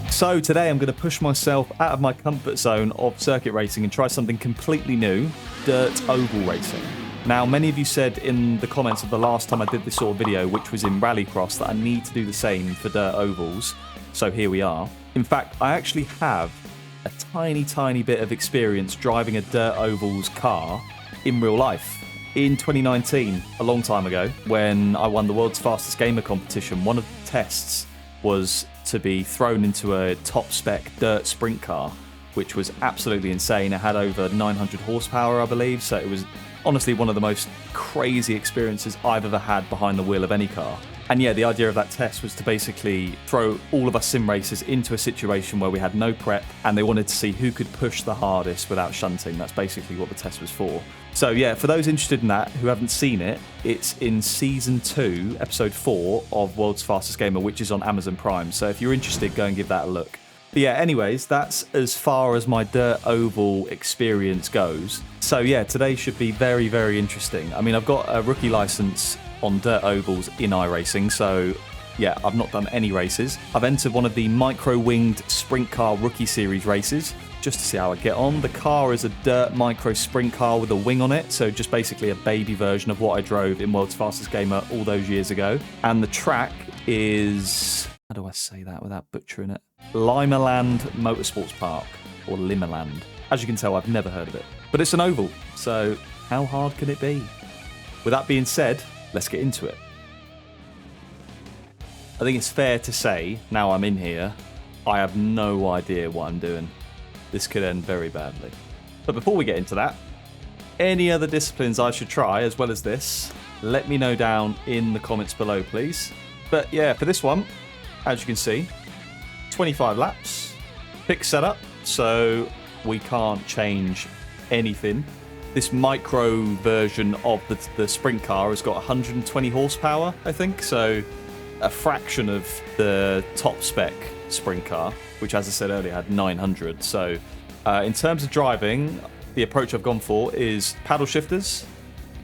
So today I'm going to push myself out of my comfort zone of circuit racing and try something completely new, dirt oval racing. Now, many of you said in the comments of the last time I did this sort of video, which was in Rallycross, that I need to do the same for dirt ovals. So here we are. In fact, I actually have a tiny bit of experience driving a dirt ovals car in real life. In 2019, a long time ago, when I won the world's fastest gamer competition, one of the tests was to be thrown into a top spec dirt sprint car, which was absolutely insane. It had over 900 horsepower, I believe, so it was honestly one of the most crazy experiences I've ever had behind the wheel of any car. And yeah, the idea of that test was to basically throw all of us sim racers into a situation where we had no prep and they wanted to see who could push the hardest without shunting. That's basically what the test was for. So yeah, for those interested in that who haven't seen it, it's in Season 2, Episode 4 of World's Fastest Gamer, which is on Amazon Prime. So if you're interested, go and give that a look. But yeah, anyways, that's as far as my dirt oval experience goes. So yeah, today should be very interesting. I mean, I've got a rookie license on dirt ovals in iRacing, so yeah, I've not done any races. I've entered one of the micro-winged sprint car rookie series races just to see how I get on. The car is a dirt micro sprint car with a wing on it, so just basically a baby version of what I drove in World's Fastest Gamer all those years ago. And the track is, how do I say that without butchering it? Limaland Motorsports Park, or Limaland. As you can tell, I've never heard of it. But it's an oval, so how hard can it be? With that being said, let's get into it. I think it's fair to say, now I'm in here, I have no idea what I'm doing. This could end very badly. But before we get into that, any other disciplines I should try as well as this, let me know down in the comments below, please. But yeah, for this one, as you can see, 25 laps, fixed setup, so we can't change anything. This micro version of the sprint car has got 120 horsepower, I think, so a fraction of the top spec sprint car, which, as I said earlier, had 900. So in terms of driving, the approach I've gone for is paddle shifters,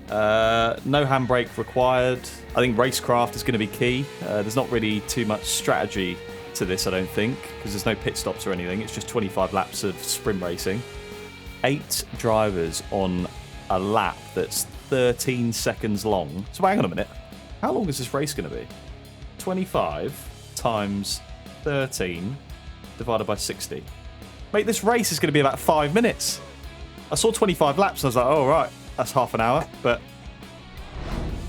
no handbrake required. I think racecraft is going to be key. There's not really too much strategy to this, I don't think, because there's no pit stops or anything. It's just 25 laps of sprint racing. 8 drivers on a lap that's 13 seconds long. So hang on a minute. How long is this race going to be? 25 times 13 divided by 60. Mate, this race is going to be about 5 minutes. I saw 25 laps and I was like, oh, right, that's half an hour. But,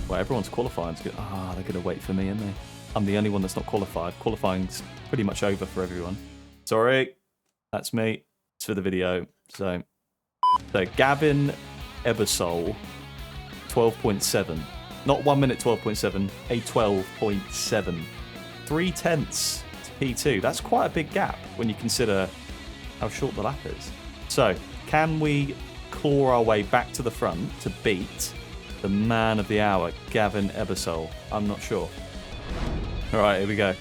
well, everyone's qualifying. They're going to wait for me, aren't they? I'm the only one that's not qualified. Qualifying's pretty much over for everyone. Sorry, that's me. It's for the video. So Gavin Ebersol, 12.7. Not 1 minute 12.7, a 12.7. 3/10 to P2. That's quite a big gap when you consider how short the lap is. So, can we claw our way back to the front to beat the man of the hour, Gavin Ebersol? I'm not sure. Alright, here we go.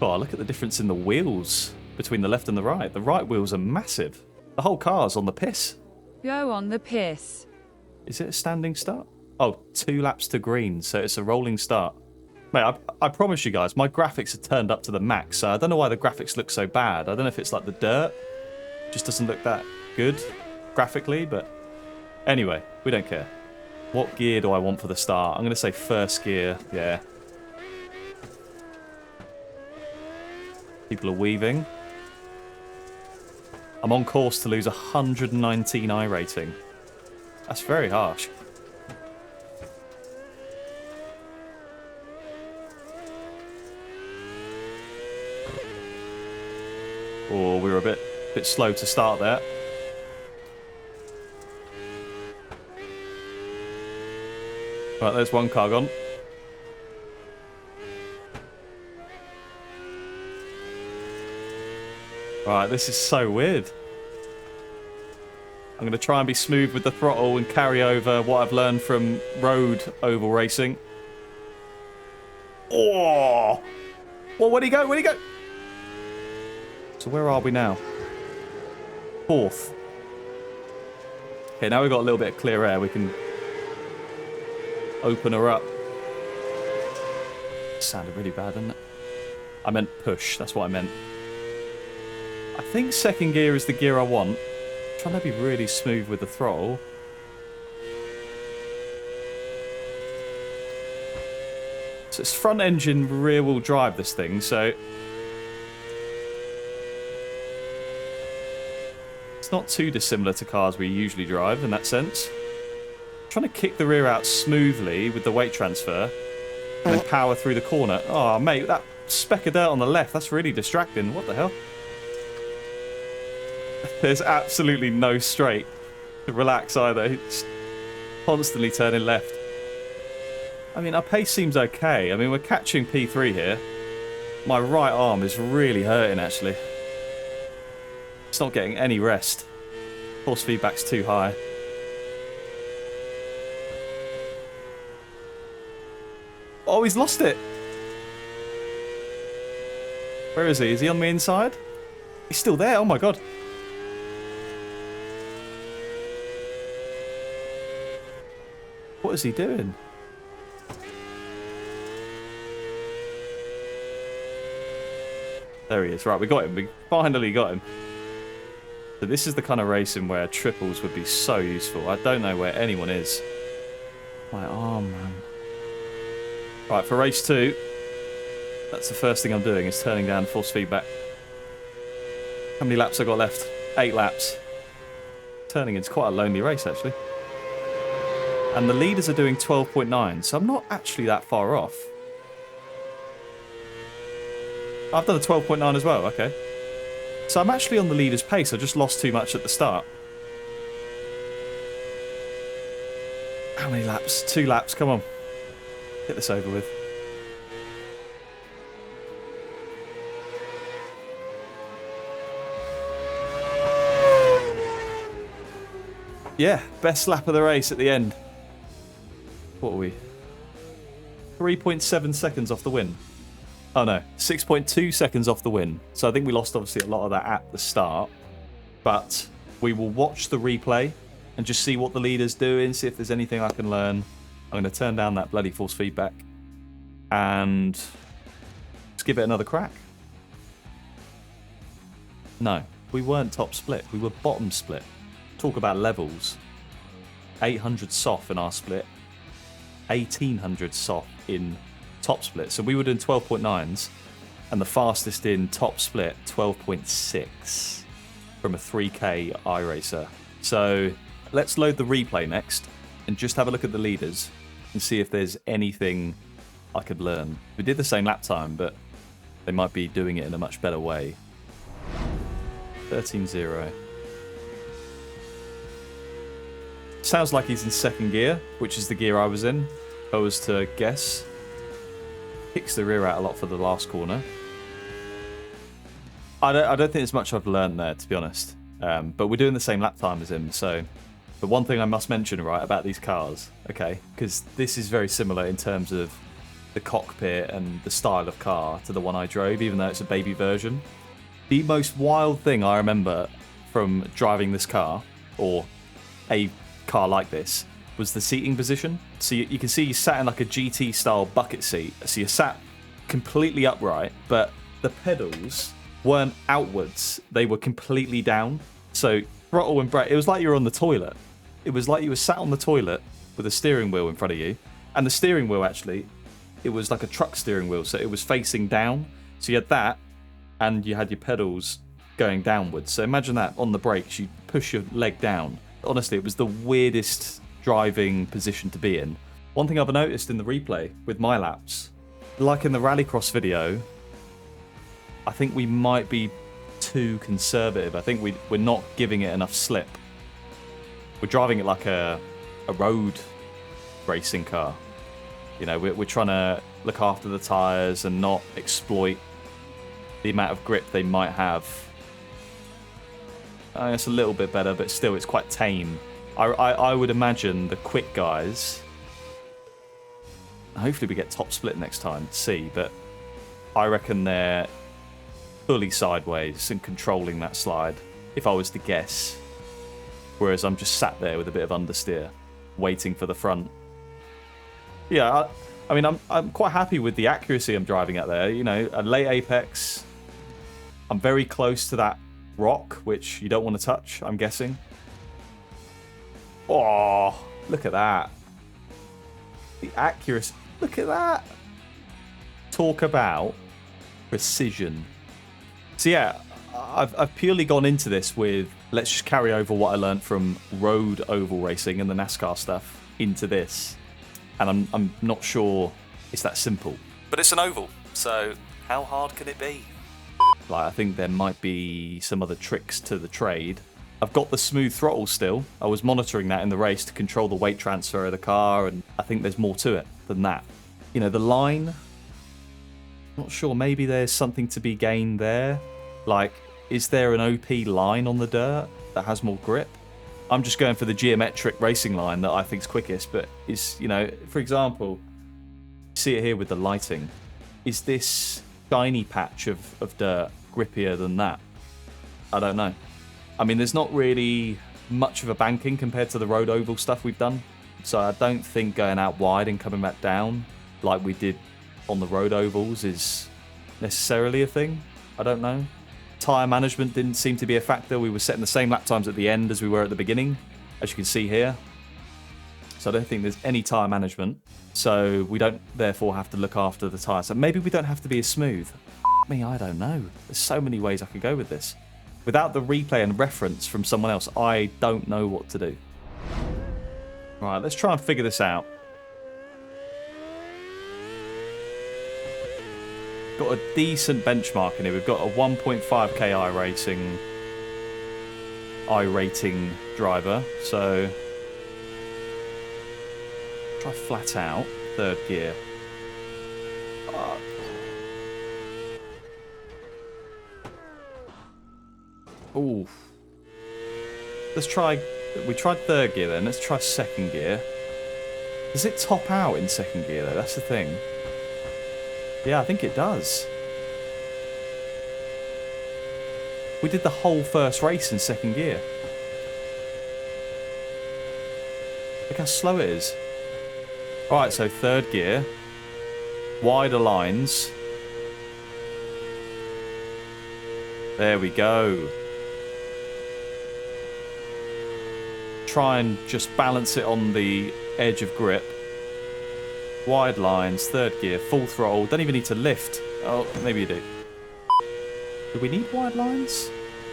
Oh, look at the difference in the wheels between the left and the right. The right wheels are massive. The whole car's on the piss. Go on the piss. Is it a standing start? Oh, 2 laps to green, so it's a rolling start. Mate, I promise you guys, my graphics are turned up to the max, so I don't know why the graphics look so bad. I don't know if it's like the dirt just doesn't look that good graphically, but anyway, we don't care. What gear do I want for the start? I'm going to say first gear, yeah. People are weaving. I'm on course to lose 119 I rating. That's very harsh. Oh, we were a bit slow to start there. Right, there's one car gone. Right, this is so weird. I'm going to try and be smooth with the throttle and carry over what I've learned from road oval racing. Oh! Well, where'd he go? Where'd he go? So where are we now? 4th. Okay, now we've got a little bit of clear air. We can open her up. Sounded really bad, didn't it? I meant push. That's what I meant. I think second gear is the gear I want. I'm trying to be really smooth with the throttle. So it's front engine rear wheel drive, this thing, so it's not too dissimilar to cars we usually drive in that sense. I'm trying to kick the rear out smoothly with the weight transfer and then power through the corner. Oh mate, that speck of dirt on the left, that's really distracting. What the hell? There's absolutely no straight to relax either. It's constantly turning left. I mean, our pace seems okay. I mean, we're catching P3 here. My right arm is really hurting, actually. It's not getting any rest. Force feedback's too high. Oh, he's lost it. Where is he? Is he on the inside? He's still there. Oh, my God. What is he doing? There he is. Right, we got him. We finally got him. So this is the kind of racing where triples would be so useful. I don't know where anyone is. My arm, man. Right, for race 2, that's the first thing I'm doing, is turning down force feedback. How many laps I got left? 8 laps. Turning into quite a lonely race, actually. And the leaders are doing 12.9, so I'm not actually that far off. I've done a 12.9 as well, okay. So I'm actually on the leader's pace. I just lost too much at the start. How many laps? 2 laps, come on. Get this over with. Yeah, best lap of the race at the end. What are we? 3.7 seconds off the win. Oh no, 6.2 seconds off the win. So I think we lost obviously a lot of that at the start. But we will watch the replay and just see what the leader's doing, see if there's anything I can learn. I'm going to turn down that bloody force feedback and just give it another crack. No, we weren't top split. We were bottom split. Talk about levels. 800 soft in our split. 1800 soft in top split. So we were doing 12.9s and the fastest in top split 12.6 from a 3K iRacer. So let's load the replay next and just have a look at the leaders and see if there's anything I could learn. We did the same lap time, but they might be doing it in a much better way. 13.0. Sounds like he's in second gear, which is the gear I was in, if I was to guess. Kicks the rear out a lot for the last corner. I don't think there's much I've learned there, to be honest. But we're doing the same lap time as him, so... But one thing I must mention, right, about these cars, okay, because this is very similar in terms of the cockpit and the style of car to the one I drove, even though it's a baby version. The most wild thing I remember from driving this car, or a car like this, was the seating position. So you can see you sat in like a GT style bucket seat. So you sat completely upright, but the pedals weren't outwards. They were completely down. So throttle and brake, it was like you were on the toilet. It was like you were sat on the toilet with a steering wheel in front of you. And the steering wheel, actually, it was like a truck steering wheel. So it was facing down. So you had that, and you had your pedals going downwards. So imagine that on the brakes, you push your leg down. Honestly, it was the weirdest driving position to be in. One thing I've noticed in the replay with my laps, like in the rallycross video, I think we might be too conservative. I think we're not giving it enough slip. We're driving it like a road racing car. You know, we're trying to look after the tyres and not exploit the amount of grip they might have. It's a little bit better, but still it's quite tame. I would imagine the quick guys, hopefully we get top split next time to see, but I reckon they're fully sideways and controlling that slide, if I was to guess. Whereas I'm just sat there with a bit of understeer, waiting for the front. Yeah, I mean, I'm quite happy with the accuracy I'm driving at there. You know, a late apex. I'm very close to that rock, which you don't want to touch, I'm guessing. Oh, look at that. The accuracy. Look at that. Talk about precision. So yeah, I've purely gone into this with, let's just carry over what I learned from road oval racing and the NASCAR stuff into this. And I'm not sure it's that simple. But it's an oval, so how hard can it be? Like, I think there might be some other tricks to the trade. I've got the smooth throttle still. I was monitoring that in the race to control the weight transfer of the car, and I think there's more to it than that. You know, the line, I'm not sure, maybe there's something to be gained there. Like, is there an OP line on the dirt that has more grip? I'm just going for the geometric racing line that I think's quickest, but is, you know, for example, see it here with the lighting. Is this shiny patch of dirt grippier than that? I don't know. I mean, there's not really much of a banking compared to the road oval stuff we've done, so I don't think going out wide and coming back down like we did on the road ovals is necessarily a thing. I don't know. Tyre management didn't seem to be a factor. We were setting the same lap times at the end as we were at the beginning, as you can see here. So I don't think there's any tyre management. So we don't therefore have to look after the tyre. So maybe we don't have to be as smooth. Me, I don't know. There's so many ways I could go with this. Without the replay and reference from someone else, I don't know what to do. Right, let's try and figure this out. Got a decent benchmark in here. We've got a 1.5k iRating driver. So try flat out, third gear. Ooh. Let's try. We tried third gear then. Let's try second gear. Does it top out in second gear though? That's the thing. Yeah, I think it does. We did the whole first race in second gear. Look how slow it is. Alright, so third gear. Wider lines. There we go. Try and just balance it on the edge of grip. Wide lines, third gear, full throttle. Don't even need to lift. Oh, maybe you do. Do we need wide lines?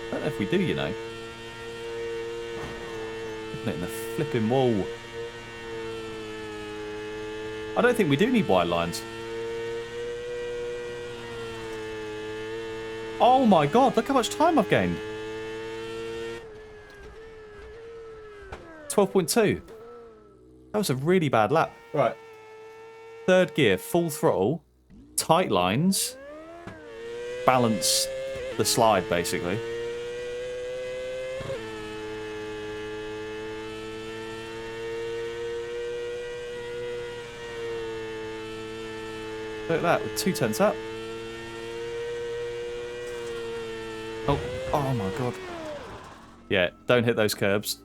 I don't know if we do, you know. Putting it in the flipping wall. I don't think we do need wide lines. Oh my god, look how much time I've gained. 12.2. That was a really bad lap. Right. Third gear, full throttle, tight lines, balance the slide basically. Look at that, with 2 tenths up. Oh my god. Yeah, don't hit those curbs.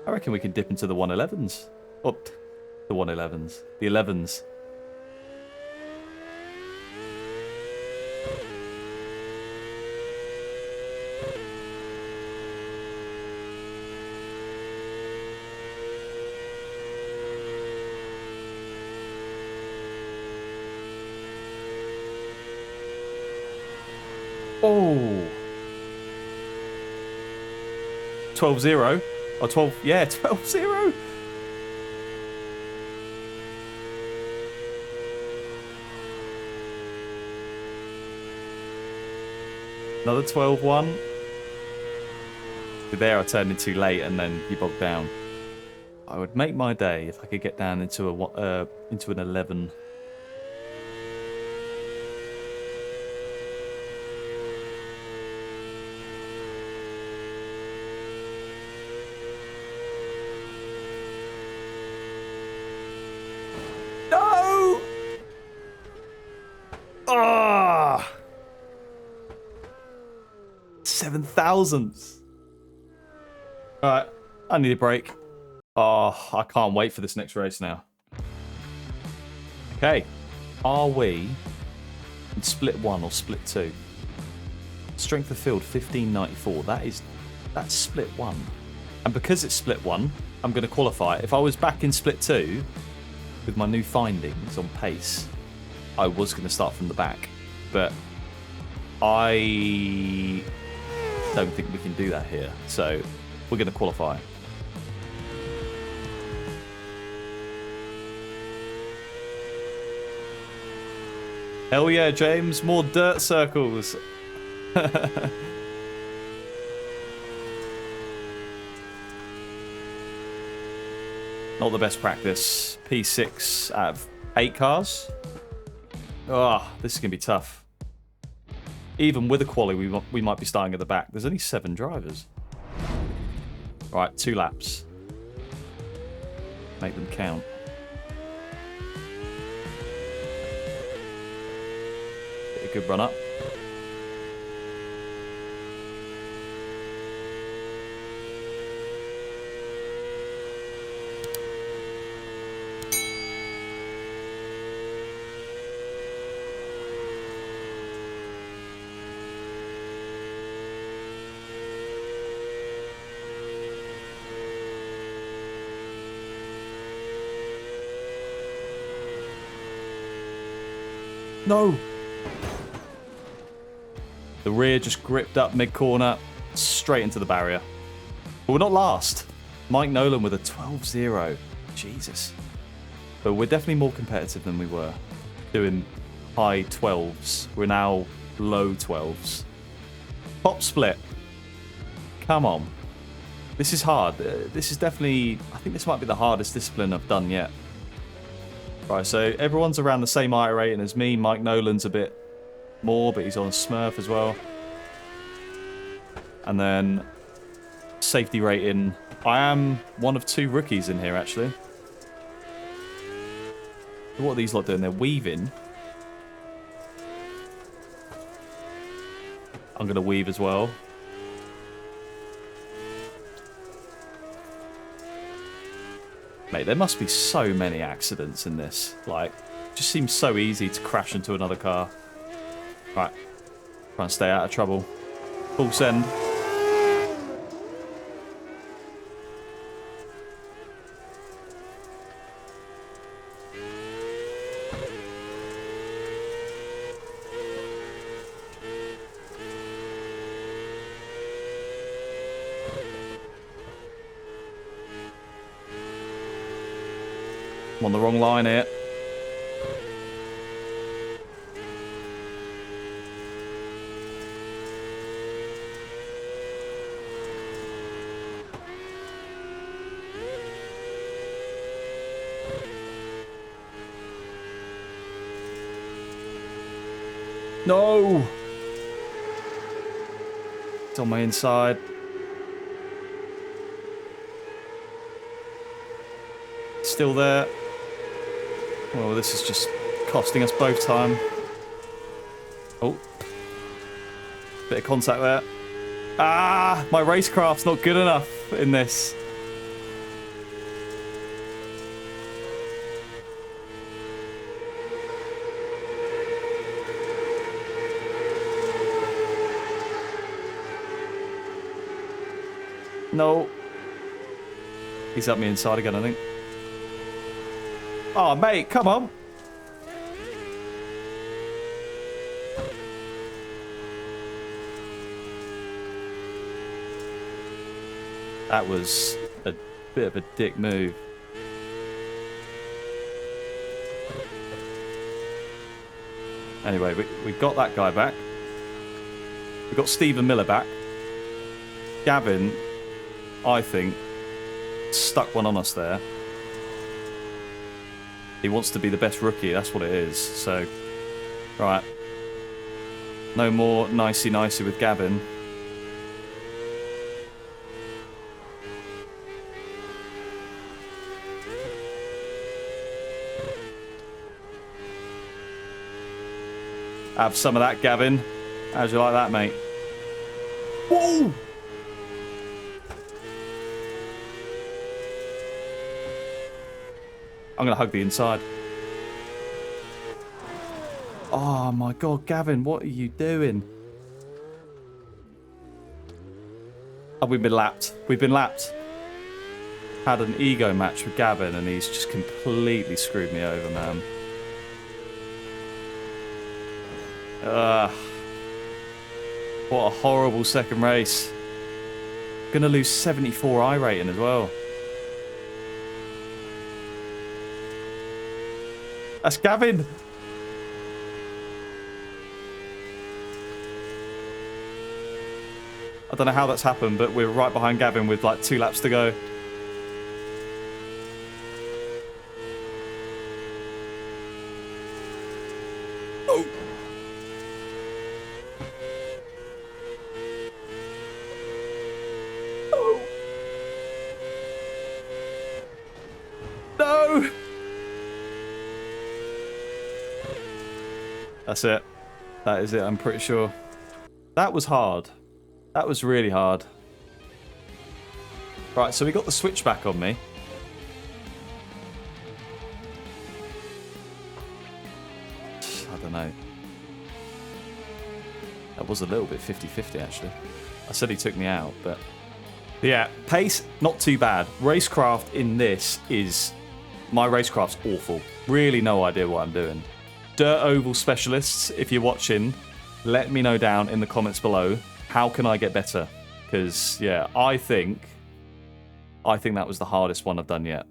I reckon we can dip into the 111s. Up. The 111s. The 11s. Oh. 12-0. Or 12. Yeah, 12-0. Another 12-1. There I turned in too late and then you bogged down. I would make my day if I could get down into an 11. No! Ah! 7 thousandths. Alright, I need a break. Oh, I can't wait for this next race now. Okay, are we in split 1 or split 2? Strength of field 1594. That's split 1. And because it's split 1, I'm going to qualify. If I was back in split 2 with my new findings on pace, I was going to start from the back. But I don't think we can do that here. So we're going to qualify. Hell yeah, James. More dirt circles. Not the best practice. P6 out of 8 cars. Oh, this is going to be tough. Even with a quali, we might be starting at the back. There's only 7 drivers. Right, 2 laps. Make them count. Get a good run up. No! The rear just gripped up mid-corner, straight into the barrier. But we're not last. Mike Nolan with a 12-0. Jesus. But we're definitely more competitive than we were. Doing high 12s. We're now low 12s. Top split. Come on. This is hard. This is definitely... I think this might be the hardest discipline I've done yet. Right, so everyone's around the same IR rating as me. Mike Nolan's a bit more, but he's on a Smurf as well. And then safety rating. I am one of 2 rookies in here, actually. What are these lot doing? They're weaving. I'm going to weave as well. Mate, there must be so many accidents in this. Like, it just seems so easy to crash into another car. Right. Try and stay out of trouble. Full send. I'm on the wrong line here. No! It's on my inside. Still there. Well, this is just costing us both time. Oh. Bit of contact there. Ah! My racecraft's not good enough in this. No. He's up me inside again, I think. Oh, mate, come on. That was a bit of a dick move. Anyway, we got that guy back. We got Stephen Miller back. Gavin, I think, stuck one on us there. He wants to be the best rookie, that's what it is. So, right. No more nicey-nicey with Gavin. Have some of that, Gavin. How'd you like that, mate? Whoa! I'm going to hug the inside. Oh my god, Gavin, what are you doing? Oh, we've been lapped. We've been lapped. Had an ego match with Gavin and he's just completely screwed me over, man. What a horrible second race. Gonna lose 74 I rating as well. That's Gavin. I don't know how that's happened, but we're right behind Gavin with like 2 laps to go. Oh. Oh. No. That's it. That is it, I'm pretty sure. That was hard. That was really hard. Right, so we got the switchback on me. I don't know. That was a little bit 50-50, actually. I said he took me out, but... Yeah, pace, not too bad. Racecraft in this is... My racecraft's awful. Really no idea what I'm doing. Dirt Oval specialists, if you're watching, let me know down in the comments below. How can I get better? Because, yeah, I think that was the hardest one I've done yet.